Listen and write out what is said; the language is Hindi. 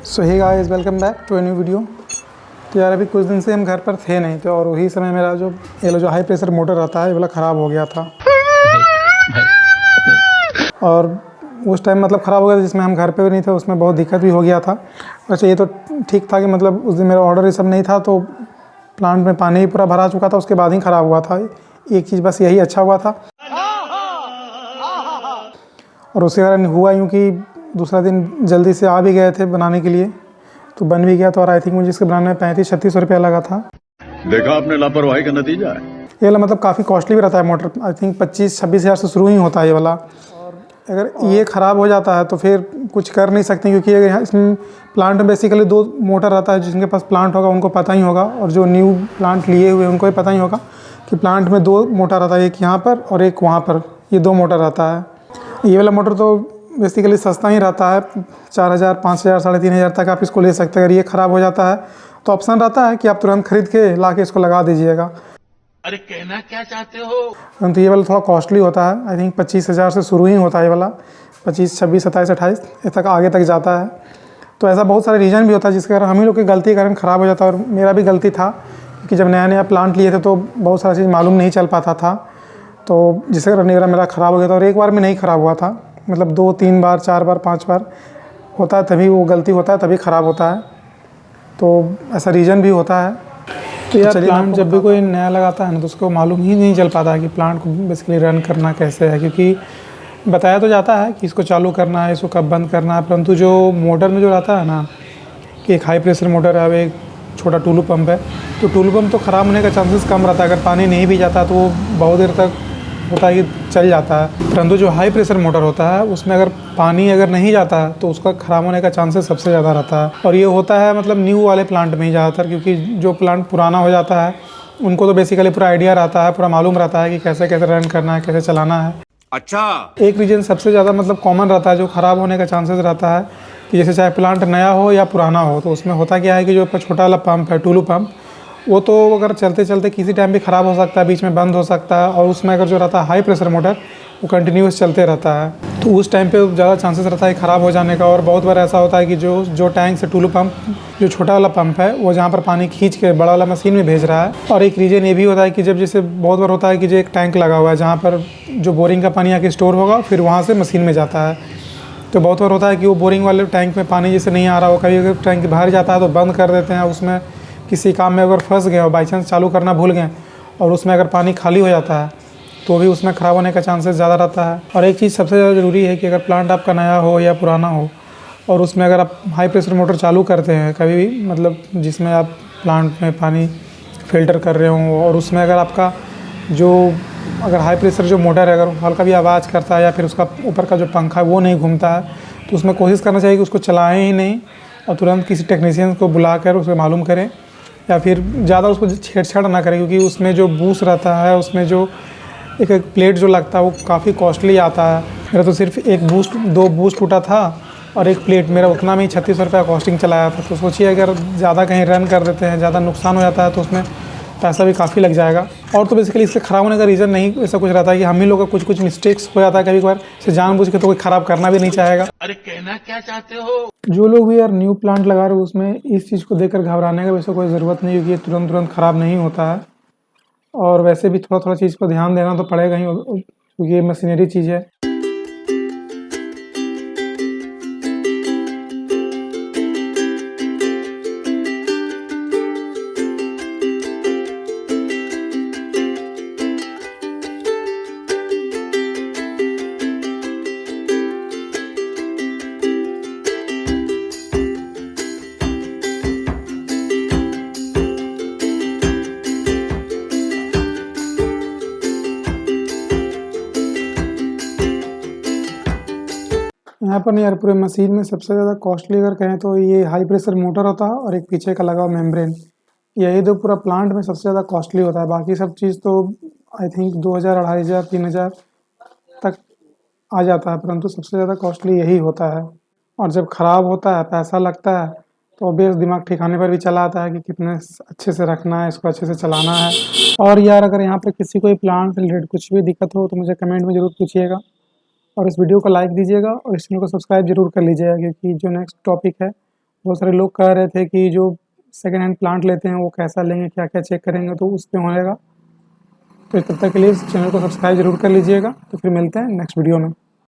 So hey guys, welcome back to a new video. तो यार अभी कुछ दिन से हम घर पर थे नहीं, तो और वही समय मेरा जो हाई प्रेशर मोटर रहता है ये वाला ख़राब हो गया था। और उस टाइम मतलब ख़राब हो गया था जिसमें हम घर पे भी नहीं थे, उसमें बहुत दिक्कत भी हो गया था। वैसे ये तो ठीक था कि मतलब उस दिन मेरा ऑर्डर ये सब नहीं था, तो प्लांट में पानी ही पूरा भरा चुका था, उसके बाद ही ख़राब हुआ था। एक चीज़ बस यही अच्छा हुआ था, और उसके कारण हुआ यूँ कि दूसरा दिन जल्दी से आ भी गए थे बनाने के लिए, तो बन भी गया था। और आई थिंक मुझे इसके बनाने में 35-36 रुपया लगा था। देखा आपने लापरवाही का नतीजा है। ये वाला मतलब काफ़ी कॉस्टली भी रहता है मोटर। आई थिंक 25-26 हज़ार से शुरू ही होता है ये वाला। और अगर ये ख़राब हो जाता है तो फिर कुछ कर नहीं सकते, क्योंकि अगर यहाँ इसमें प्लांट में बेसिकली 2 मोटर रहता है। जिनके पास प्लांट होगा उनको पता ही होगा, और जो न्यू प्लांट लिए हुए उनको भी पता ही होगा कि प्लांट में 2 मोटर रहता है, एक यहाँ पर और एक वहाँ पर। ये 2 मोटर रहता है। ये वाला मोटर तो बेसिकली सस्ता ही रहता है, 4,000, 5,000, 3,500 तक आप इसको ले सकते हैं। अगर ये ख़राब हो जाता है तो ऑप्शन रहता है कि आप तुरंत खरीद के ला के इसको लगा दीजिएगा। अरे कहना क्या चाहते हो? परंतु ये वाला थोड़ा कॉस्टली होता है। आई थिंक 25,000 से शुरू ही होता है ये वाला, 25, 26, 27, 28 तक आगे तक जाता है। तो ऐसा बहुत सारे रीज़न भी होता है जिसके कारण हम ही लोग की गलती के कारण ख़राब हो जाता है। और मेरा भी गलती था कि जब नया नया प्लांट लिए थे तो बहुत सारा चीज़ मालूम नहीं चल पाता था, तो जिसके कारण मेरा ख़राब हो गया था। और एक बार में नहीं ख़राब हुआ था, मतलब 2, 3 बार, 4 बार, 5 बार होता है, तभी वो गलती होता है, तभी ख़राब होता है। तो ऐसा रीज़न भी होता है। तो यार प्लांट जब भी कोई नया लगाता है ना, तो उसको मालूम ही नहीं चल पाता है कि प्लांट को बेसिकली रन करना कैसे है। क्योंकि बताया तो जाता है कि इसको चालू करना है, इसको कब बंद करना है, परंतु जो मोटर में जो रहता है ना, कि एक हाई प्रेशर मोटर है, अब एक छोटा टुल्लू पंप है, तो टुल्लू पंप तो ख़राब होने का चांसेस कम रहता है। अगर पानी नहीं भी जाता तो वो बहुत देर तक होता है कि चल जाता है। परंतु जो हाई प्रेशर मोटर होता है उसमें अगर पानी अगर नहीं जाता है तो उसका ख़राब होने का चांसेस सबसे ज़्यादा रहता है। और ये होता है मतलब न्यू वाले प्लांट में ही ज़्यादातर, क्योंकि जो प्लांट पुराना हो जाता है उनको तो बेसिकली पूरा आइडिया रहता है, पूरा मालूम रहता है कि कैसे कैसे रन करना है, कैसे चलाना है। अच्छा, एक रीज़न सबसे ज़्यादा मतलब कॉमन रहता है जो ख़राब होने का चांसेस रहता है, कि जैसे चाहे प्लांट नया हो या पुराना हो, तो उसमें होता क्या है कि जो छोटा वाला पंप है, टुल्लू पंप, वो तो अगर चलते चलते किसी टाइम भी ख़राब हो सकता है, बीच में बंद हो सकता है। और उसमें अगर जो रहता है हाई प्रेशर मोटर, वो कंटिन्यूस चलते रहता है, तो उस टाइम पे ज़्यादा चांसेस रहता है ख़राब हो जाने का। और बहुत बार ऐसा होता है कि जो टैंक से टुल्लू पंप, जो छोटा वाला पंप है, वो जहाँ पर पानी खींच के बड़ा वाला मशीन में भेज रहा है। और एक रीज़न ये भी होता है कि जब जैसे बहुत बार होता है कि जो एक टैंक लगा हुआ है जहाँ पर जो बोरिंग का पानी आके स्टोर होगा, फिर वहाँ से मशीन में जाता है। तो बहुत बार होता है कि वो बोरिंग वाले टैंक में पानी जैसे नहीं आ रहा हो, कभी अगर टैंक बाहर जाता है तो बंद कर देते हैं। उसमें किसी काम में अगर फंस गए और बाई चांस चालू करना भूल गए और उसमें अगर पानी खाली हो जाता है, तो भी उसमें ख़राब होने का चांसेस ज़्यादा रहता है। और एक चीज़ सबसे ज़्यादा ज़रूरी है कि अगर प्लांट आपका नया हो या पुराना हो, और उसमें अगर आप हाई प्रेशर मोटर चालू करते हैं कभी भी, मतलब जिसमें आप प्लांट में पानी फ़िल्टर कर रहे हो, और उसमें अगर आपका अगर हाई प्रेशर जो मोटर है अगर हल्का भी आवाज़ करता है, या फिर उसका ऊपर का जो पंखा है वो नहीं घूमता है, तो उसमें कोशिश करना चाहिए कि उसको चलाएं ही नहीं, और तुरंत किसी टेक्नीशियन को बुला कर उसको मालूम करें, या फिर ज़्यादा उसको छेड़छाड़ ना करें। क्योंकि उसमें जो बूस्ट रहता है, उसमें जो एक प्लेट जो लगता है वो काफ़ी कॉस्टली आता है। मेरा तो सिर्फ 2 बूस्ट टूटा था, और एक प्लेट मेरा उतना में ही 36 रुपये कॉस्टिंग चलाया था। तो सोचिए अगर ज़्यादा कहीं रन कर देते हैं, ज़्यादा नुकसान हो जाता है, तो उसमें पैसा भी काफ़ी लग जाएगा। और तो बेसिकली इससे ख़राब होने का रीज़न नहीं ऐसा कुछ रहता है कि हम ही लोग का कुछ मिस्टेक्स हो जाता है कभी कभार, इसे जानबूझ के तो कोई ख़राब करना भी नहीं चाहेगा। अरे कहना क्या चाहते हो? जो लोग भी यार न्यू प्लांट लगा रहे हो, उसमें इस चीज़ को देखकर घबराने का वैसे कोई ज़रूरत नहीं, क्योंकि ये तुरंत ख़राब नहीं होता है। और वैसे भी थोड़ा चीज़ को ध्यान देना तो पड़ेगा ही, क्योंकि ये मशीनरी चीज़ है। यहाँ पर नहीं यार, पूरे मशीन में सबसे ज़्यादा कॉस्टली अगर कहें तो ये हाई प्रेशर मोटर होता है, और एक पीछे का लगा हुआ मेम्ब्रेन। यही 2 पूरा प्लांट में सबसे ज़्यादा कॉस्टली होता है। बाकी सब चीज़ तो आई थिंक 2,000, 2,500, 3,000 तक आ जाता है, परंतु सबसे ज़्यादा कॉस्टली यही होता है। और जब ख़राब होता है, पैसा लगता है, तो ऑब्वियस दिमाग ठिकाने पर भी चला आता है कि कितने अच्छे से रखना है, इसको अच्छे से चलाना है। और यार अगर यहाँ पर किसी को प्लांट से रिलेटेड कुछ भी दिक्कत हो तो मुझे कमेंट में ज़रूर पूछिएगा, और इस वीडियो को लाइक दीजिएगा, और इस चैनल को सब्सक्राइब जरूर कर लीजिएगा, क्योंकि जो नेक्स्ट टॉपिक है बहुत सारे लोग कह रहे थे कि जो सेकेंड हैंड प्लांट लेते हैं वो कैसा लेंगे, क्या क्या चेक करेंगे, तो उस पर होगा। तो तब तक के लिए इस चैनल को सब्सक्राइब जरूर कर लीजिएगा। तो फिर मिलते हैं नेक्स्ट वीडियो में।